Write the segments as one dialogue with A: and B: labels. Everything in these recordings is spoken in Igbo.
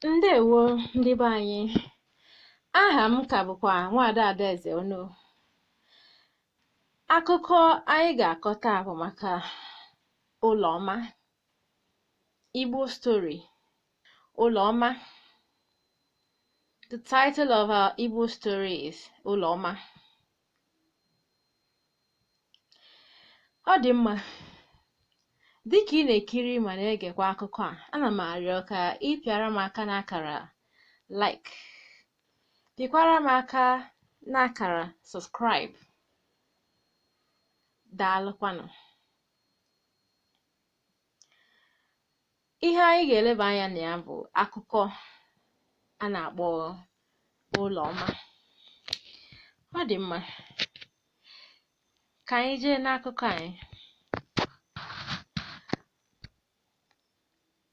A: Ndewo ndị be anyị. Aha m ka bụkwa Nwaada Adaeze Ono. Akụkọ anyị ga-akọ taa bụ maka Uloma, Igbo story. Uloma. The title of our Igbo story is Uloma. Ọ dị mma. Dịka ị na-ekiri ma na-egekwa akụkọ a, ana m arịọ ka ị pịara m aka n'akara like, pịkwara m aka n'akara subscribe. Daalụkwanụ. Ihe anyị ga-eleba anya na ya bụ akụkọ a na-akpọ Uloma. Ọ dị mma. Ka anyị jee n'akụkọ anyị.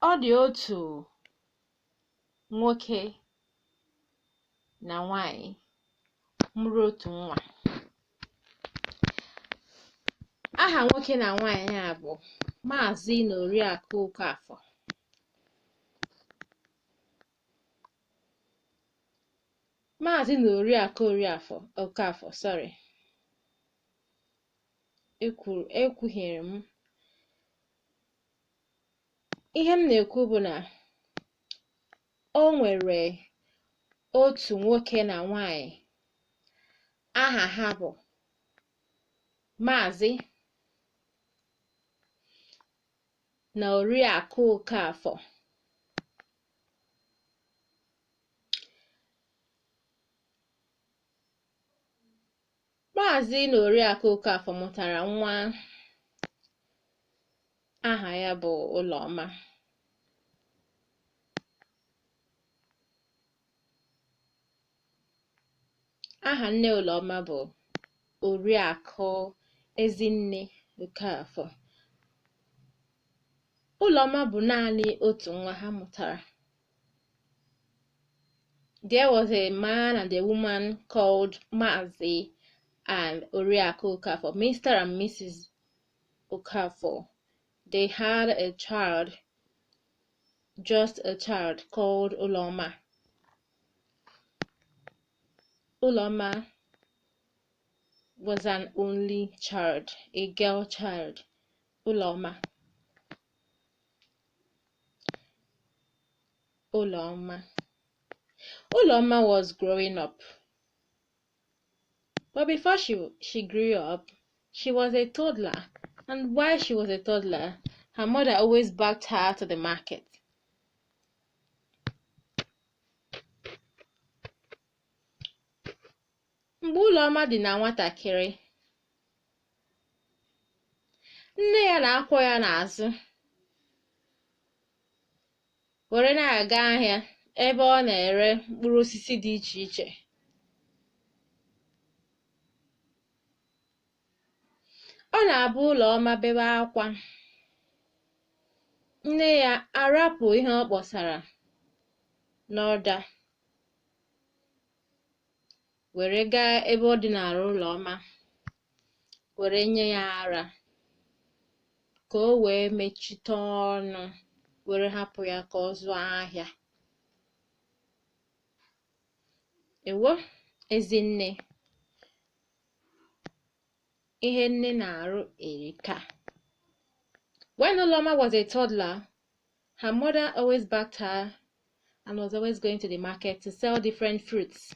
A: Ọ dị otu nwoke na nwanyị mụrụ otu nwa. Aha nwoke na nwanyị a bụ Maazị na Oriakụ Okafor. Maazị na Oriakụ Okafor, sorry. Ekwuhiere m. Ihe m na-ekwu bụ na o nwere otu nwoke na nwanyị. Aha ha bụ Maazị na Oriakụ Okafor. Maazị na Oriakụ Okafor mụtara nwa. Aha ya bụ Uloma. Aha nne Uloma bụ Oriakụ Ezinne Okafor. Uloma bụ naanị otu nwa ha mụtara. There was a man and a woman called Maazị and Oriakụ Okafor, Mr. and Mrs. Okafor. They had a child, just a child called Uloma. Uloma was an only child, a girl child. Uloma. Uloma was growing up. But before she grew up, she was a toddler. And while she was a toddler, her mother always backed her to the market. Mgbe Uloma dị na nwatakịrị, nne ya na-akwọ ya n'azụ were na-aga ahịa ebe ọ na-ere mkpụrụ osisi dị iche iche. Ọ na-abụ Uloma bebe akwa, nne ya arapụ ihe ọ kpọsara n'ọda were gaa ebe ọ dinara Uloma were nye ya ara ka o wee mechite ọnụ were hapụ ya ka ọ zụọ ahịa. Ewo, Ezinne. Ihe nne na-arụ erika. When Uloma was a toddler, her mother always backed her and was always going to the market to sell different fruits.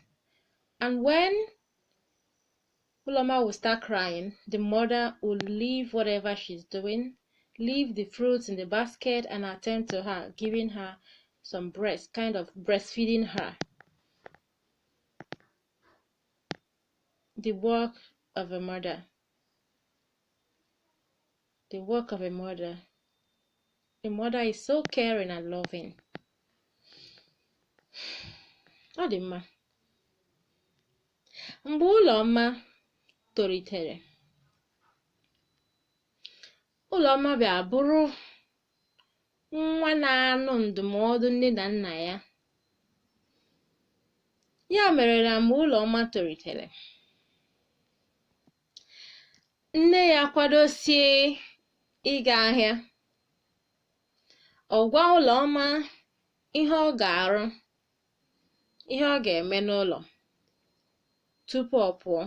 A: And when Uloma would start crying, the mother would leave whatever she's doing, leave the fruits in the basket and attend to her, giving her some breast, kind of breastfeeding her. The work of a mother. The work of a mother. A mother is so caring and loving. Ọ dị mma. Mgbe Uloma tolitere, Uloma bịa bụrụ nwa na-anụ ndụmọdụ nne na nna ya. Ya mere na mgbe Uloma tolitere, nne ya kwadosie ịga ahịa. Ọ gwa Uloma ihe ọ ga-arụ, ihe ọ ga-eme n'ụlọ tupu ọ pụọ.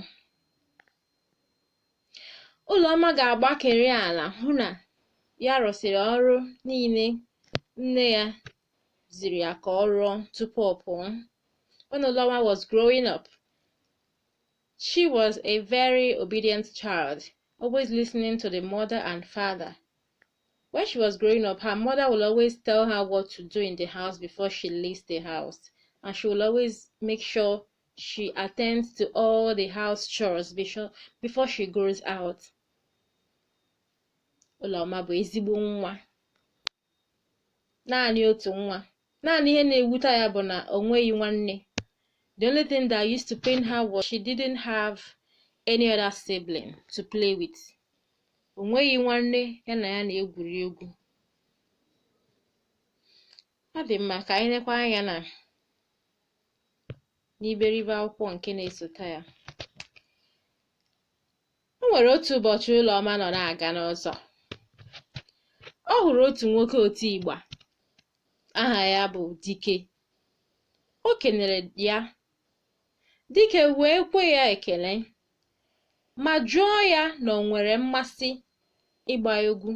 A: Uloma ga-agbakeri ala hụ na ya rụsịrị ọrụ niile nne ya ziri ya ka ọ rụọ tupu ọ pụọ. When Uloma was growing up, she was a very obedient child, always listening to the mother and father. When she was growing up, her mother will always tell her what to do in the house before she leaves the house, and she will always make sure she attends to all the house chores before she goes out. Uloma bụ ezigbo nwa, naanị otu nwa. Naanị ihe na-ewute ya bụ na o nweghị nwanne. The only thing that used to pain her was she didn't have any other sibling to play with. O nweghị nwanne ya na ya na-egwuri egwu. Ọ dị mma ka anyị lekwa anya na n'iberibe akwụkwọ nke na-esote ya. O nwere otu ụbọchị Uloma nọ na-aga n'ụzọ. Ọ hụrụ otu nwoke oti ịgba, aha ya bụ Dike. O kenere ya. Dike wee kwe ya ekele, ma jụọ ya na o nwere mmasị ịgba egwu.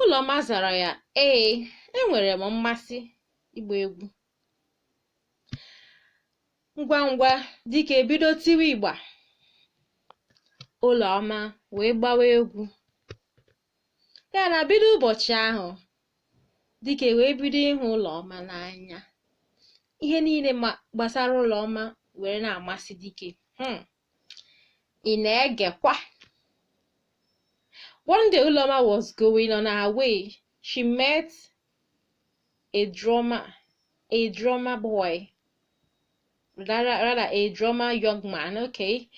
A: Uloma zara ya, ee, enwere m mmasị ịgba egwu. Ngwa ngwa Dike bido tiwe ịgba. Uloma wee gbawa egwu. Ya na bido ụbọchị ahụ, Dike wee bido ịhụ Uloma n'anya. Ihe niile gbasara Uloma were na-amasị Dike. Ị na-egekwa? One day Uloma was going on her way. She met a drummer boy. Rather a drummer young man, okay?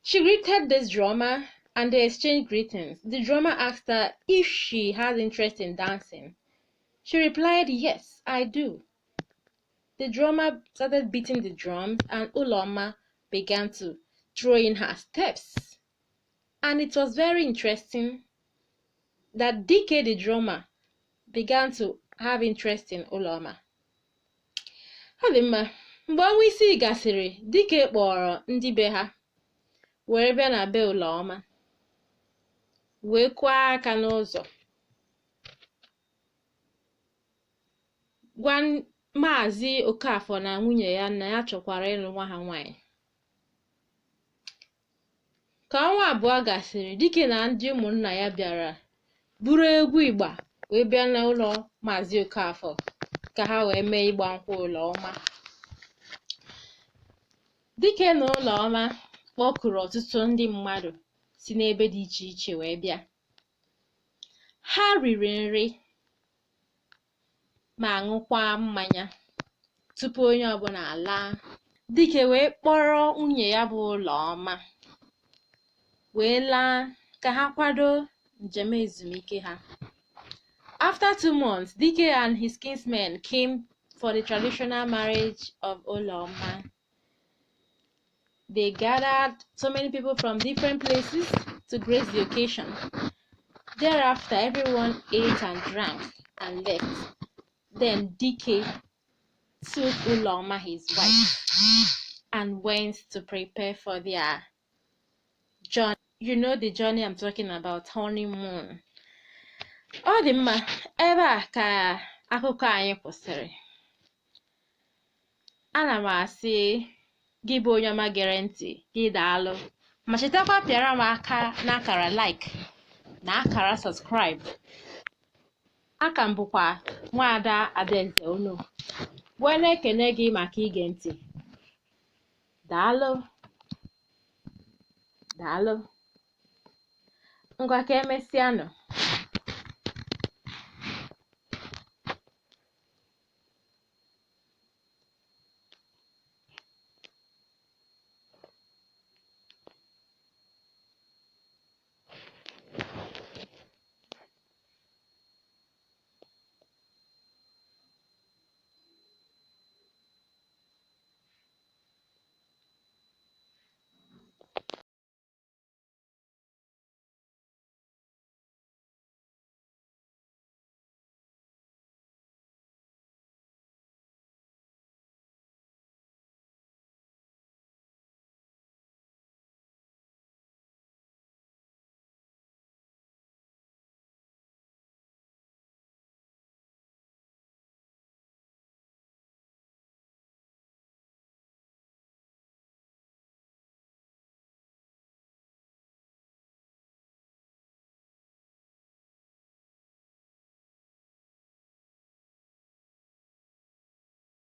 A: She greeted this drummer and they exchanged greetings. The drummer asked her if she had interest in dancing. She replied, yes, I do. The drummer started beating the drums and Uloma began to throw in her steps. And it was very interesting that Dike the drummer began to have interest in Uloma. Ọ dị mma, mgbe ọnwa isii gasịrị, Dike kpọrọ ndị be ha were bịa na be Uloma, wee kụọ aka n'ụzọ gwa Maazị Okafor na nwunye ya na ya chọkwara ịlụ nwa ha nwanyị. Ka ọnwa abụọ gasịrị, Dike na ndị ụmụnna ya bịara buru egwu ịgba wee bịa n'ụlọ Maazị Okafor ka ha wee mee ịgba nkwụ Uloma. Dike na Uloma kpọkuru ọtụtụ ndị mmadụ si n'ebe dị iche iche wee bịa. Ha riri nri ma ṅụkwa mmanya tupu onye ọbụla alaa. Dike wee kpọrọ nwunye ya bụ Uloma wee laa ka ha kwado njem ezumike ha. After 2 months, Dike and his kinsmen came for the traditional marriage of Uloma. They gathered so many people from different places to grace the occasion. Thereafter, everyone ate and drank and left. Then Dike took Uloma, his wife, and went to prepare for their journey. You know the journey I'm talking about, honeymoon. Ọ dị mma, ebe a ka akụkọ anyị kwụsịrị. Ana m asị gị bụ onye ọma gere ntị, gị daalụ. Ma chetakwa pịara m aka n'akara like na akara subscribe. Aka m bụkwa Nwaada Adaeze unu. Wee na-ekene gị maka ige ntị. Daalụ. Ngwa ka emesịanụ.